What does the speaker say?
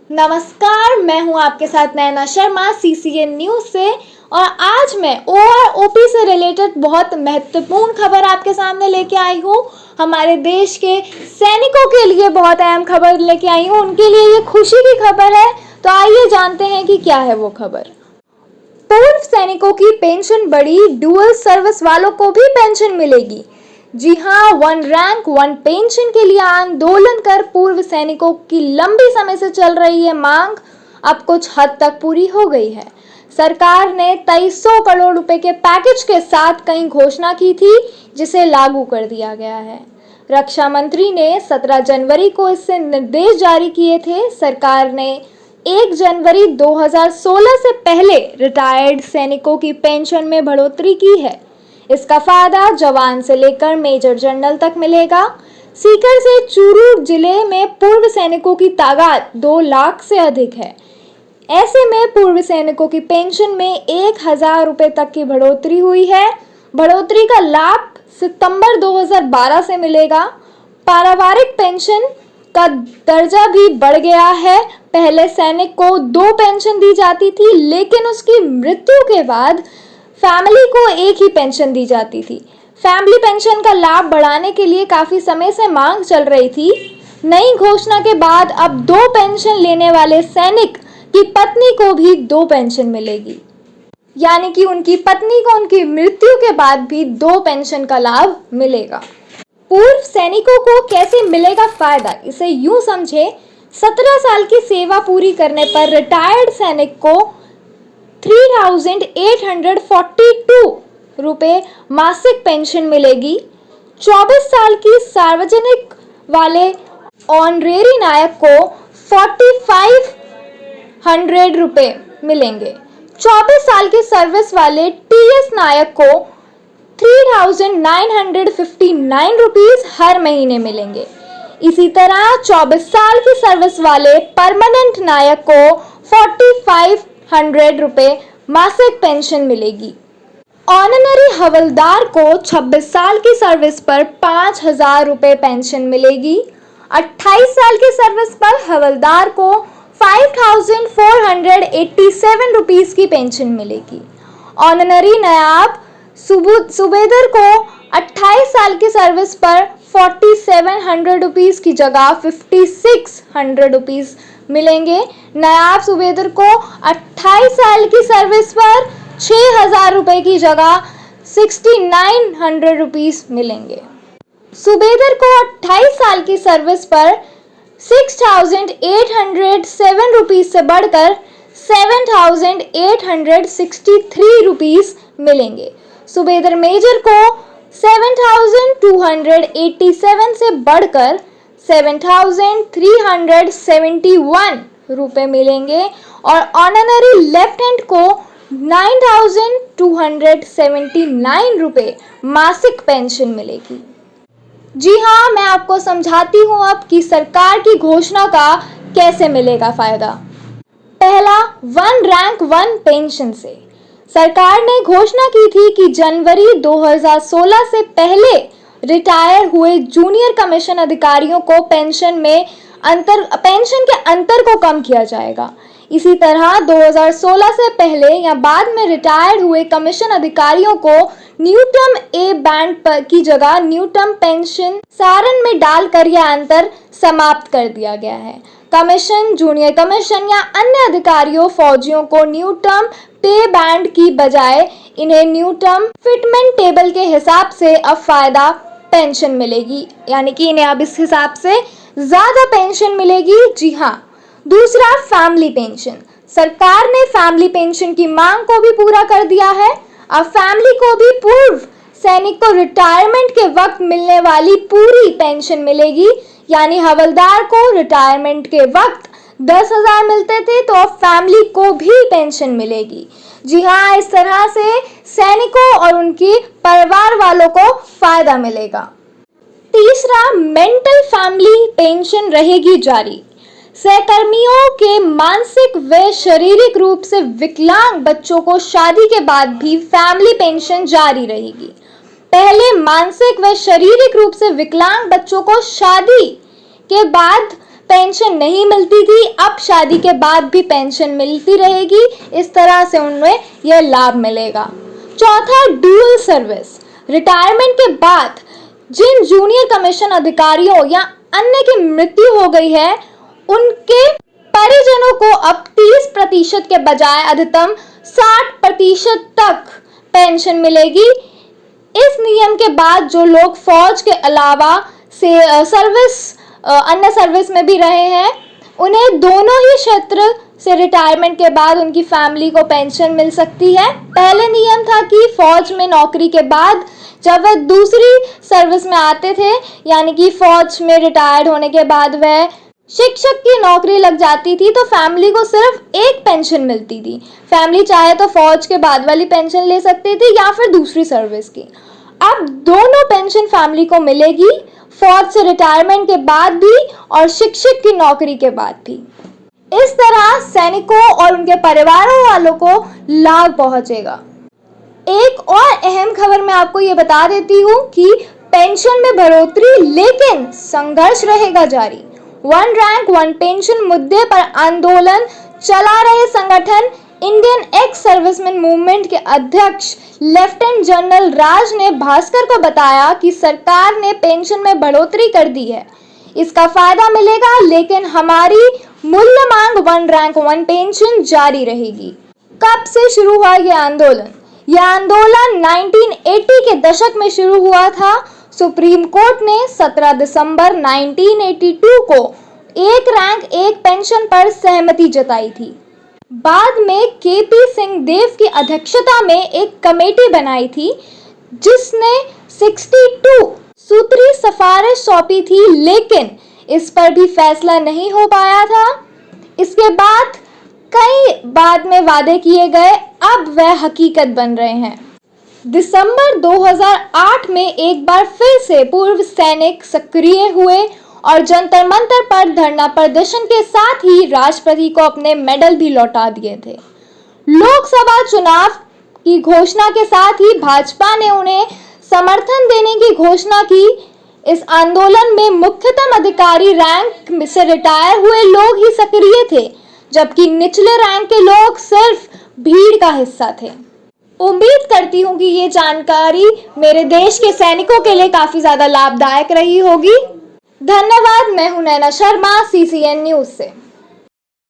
नमस्कार, मैं हूं आपके साथ नैना शर्मा सीसीएन न्यूज से। और आज मैं ओआरओपी से रिलेटेड बहुत महत्वपूर्ण खबर आपके सामने लेके आई हूं। हमारे देश के सैनिकों के लिए बहुत अहम खबर लेके आई हूं, उनके लिए ये खुशी की खबर है। तो आइए जानते हैं कि क्या है वो खबर। पूर्व सैनिकों की पेंशन बढ़ी, डुअल सर्विस वालों को भी पेंशन मिलेगी। जी हाँ, वन रैंक वन पेंशन के लिए आंदोलन कर पूर्व सैनिकों की लंबी समय से चल रही है मांग अब कुछ हद तक पूरी हो गई है। सरकार ने 2300 करोड़ रुपए के पैकेज के साथ कई घोषणा की थी, जिसे लागू कर दिया गया है। रक्षा मंत्री ने 17 जनवरी को इससे निर्देश जारी किए थे। सरकार ने 1 जनवरी 2016 से पहले रिटायर्ड सैनिकों की पेंशन में बढ़ोतरी की है। इसका फायदा जवान से लेकर मेजर जनरल तक मिलेगा। सीकर से चूरू जिले में पूर्व सैनिकों की तादाद 2 लाख से अधिक है। ऐसे में पूर्व सैनिकों की पेंशन में 1000 रुपए तक की बढ़ोतरी हुई है। बढ़ोतरी का लाभ सितंबर 2012 से मिलेगा। पारिवारिक पेंशन का दर्जा भी बढ़ गया है। पहले सैनिक को 2 पेंशन दी जाती थी, लेकिन उसकी मृत्यु के बाद फैमिली को एक ही पेंशन दी जाती थी। फैमिली पेंशन का लाभ बढ़ाने के लिए काफी समय से मांग चल रही थी। नई घोषणा के बाद अब 2 पेंशन लेने वाले सैनिक की पत्नी को भी 2 पेंशन मिलेगी, यानी कि उनकी पत्नी को उनकी मृत्यु के बाद भी 2 पेंशन का लाभ मिलेगा। पूर्व सैनिकों को कैसे मिलेगा फायदा, इसे यूं समझे। 17 साल की सेवा पूरी करने पर रिटायर्ड सैनिक को 3842 रुपए मासिक पेंशन मिलेगी। 24 साल की सार्वजनिक वाले ऑनरेरी नायक को 4500 रुपए मिलेंगे। 24 साल की सर्विस वाले टीएस नायक को 3959 रुपीस हर महीने मिलेंगे। इसी तरह 24 साल की सर्विस वाले परमानेंट नायक को 4500 रुपए मासिक पेंशन मिलेगी। ऑनररी हवलदार को 26 साल की सर्विस पर 5000 रुपए पेंशन मिलेगी। 28 साल की सर्विस पर हवलदार को 5487 रुपीस की पेंशन मिलेगी। ऑनररी नायब सूबेदार को 28 साल की सर्विस पर 4700 रुपीस की जगह 5600 रुपीस मिलेंगे। नायब सूबेदार को 28 साल की सर्विस पर 6000 रुपए की जगह 6900 रुपीस मिलेंगे। सूबेदार को 28 साल की सर्विस पर 6807 रुपीस से बढ़कर 7863 रुपीस मिलेंगे। सूबेदार मेजर को 7287 से बढ़कर 7371 रुपए मिलेंगे और ऑनररी लेफ्टिनेंट को 9279 रुपए मासिक पेंशन मिलेगी। जी हाँ, मैं आपको समझाती हूँ अब कि सरकार की घोषणा का कैसे मिलेगा फायदा। पहला, वन रैंक वन पेंशन से। सरकार ने घोषणा की थी कि जनवरी 2016 से पहले रिटायर हुए जूनियर कमीशन अधिकारियों को पेंशन के अंतर को कम किया जाएगा। इसी तरह 2016 से पहले या बाद में रिटायर हुए कमीशन अधिकारियों को न्यूनतम ए बैंड की जगह न्यूनतम पेंशन सारण में डालकर यह अंतर समाप्त कर दिया गया है। कमीशन, जूनियर कमीशन या अन्य अधिकारियों फौजियों को न्यूनतम पे बैंड की बजाय इन्हें न्यूनतम फिटमेंट टेबल के हिसाब से अब फायदा पेंशन मिलेगी, यानी कि इन्हें अब इस हिसाब से ज्यादा पेंशन मिलेगी। जी हाँ। दूसरा, फैमिली पेंशन। सरकार ने फैमिली पेंशन की मांग को भी पूरा कर दिया है। अब फैमिली को भी पूर्व सैनिक को रिटायरमेंट के वक्त मिलने वाली पूरी पेंशन मिलेगी, यानी हवलदार को रिटायरमेंट के वक्त 10,000 मिलते थे, तो अब फैमिली को भी पेंशन मिलेगी। जी हाँ, इस तरह से सैनिकों और उनकी परिवार वालों को फायदा मिलेगा। तीसरा, मेंटल फैमिली पेंशन रहेगी जारी। सहकर्मियों के मानसिक व शारीरिक रूप से विकलांग बच्चों को शादी के बाद भी फैमिली पेंशन जारी रहेगी। पहले मानसिक व शारीरिक रूप से विकलांग बच्चों को शादी के बाद पेंशन नहीं मिलती थी, अब शादी के बाद भी पेंशन मिलती रहेगी। इस तरह से उन्हें यह लाभ मिलेगा। चौथा, ड्यूअल सर्विस। रिटायरमेंट के बाद जिन जूनियर कमीशन अधिकारियों या अन्य की मृत्यु हो गई है, उनके परिजनों को अब 30% के बजाय अधिकतम 60% तक पेंशन मिलेगी। इस नियम के बाद जो लोग फौज के अलावा से अन्य सर्विस में भी रहे हैं, उन्हें दोनों ही क्षेत्र से रिटायरमेंट के बाद उनकी फैमिली को पेंशन मिल सकती है। पहले नियम था कि फौज में नौकरी के बाद जब वह दूसरी सर्विस में आते थे, यानी कि फौज में रिटायर्ड होने के बाद वह शिक्षक की नौकरी लग जाती थी, तो फैमिली को सिर्फ एक पेंशन मिलती थी। फैमिली चाहे तो फौज के बाद वाली पेंशन ले सकती थी या फिर दूसरी सर्विस की। अब दोनों पेंशन फैमिली को मिलेगी, फौज से रिटायरमेंट के बाद भी और शिक्षक की नौकरी के बाद भी। इस तरह सैनिकों और उनके परिवारों वालों को लाभ पहुंचेगा। एक और अहम खबर मैं आपको ये बता देती हूँ कि पेंशन में बढ़ोतरी, लेकिन संघर्ष रहेगा जारी। वन रैंक वन पेंशन मुद्दे पर आंदोलन चला रहे संगठन इंडियन एक्स सर्विसमैन मूवमेंट के अध्यक्ष लेफ्टिनेंट जनरल राज ने भास्कर को बताया कि सरकार ने पेंशन में बढ़ोतरी कर दी है, इसका फायदा मिलेगा, लेकिन हमारी मूल्य मांग वन रैंक वन पेंशन जारी रहेगी। कब से शुरू हुआ यह आंदोलन? यह आंदोलन 1980 के दशक में शुरू हुआ था। सुप्रीम कोर्ट ने 17 दिसंबर 1982 को एक रैंक एक पेंशन पर सहमति जताई थी। बाद में केपी सिंह देव की अध्यक्षता में एक कमेटी बनाई थी, जिसने 62 सूत्री सिफारिश सौंपी थी, लेकिन इस पर भी फैसला नहीं हो पाया था। इसके बाद कई बाद में वादे किए गए, अब वह हकीकत बन रहे हैं। दिसंबर 2008 में एक बार फिर से पूर्व सैनिक सक्रिय हुए और जंतर मंतर पर धरना प्रदर्शन के साथ ही राष्ट्रपति को अपने मेडल भी लौटा दिए थे। लोकसभा चुनाव की घोषणा के साथ ही भाजपा ने उन्हें समर्थन देने की घोषणा की। इस आंदोलन में मुख्यतम अधिकारी रैंक से रिटायर हुए लोग ही सक्रिय थे, जबकि निचले रैंक के लोग सिर्फ भीड़ का हिस्सा थे। उम्मीद करती हूँ कि ये जानकारी मेरे देश के सैनिकों के लिए काफी ज्यादा लाभदायक रही होगी। धन्यवाद। मैं हूं नैना शर्मा, CCN न्यूज से।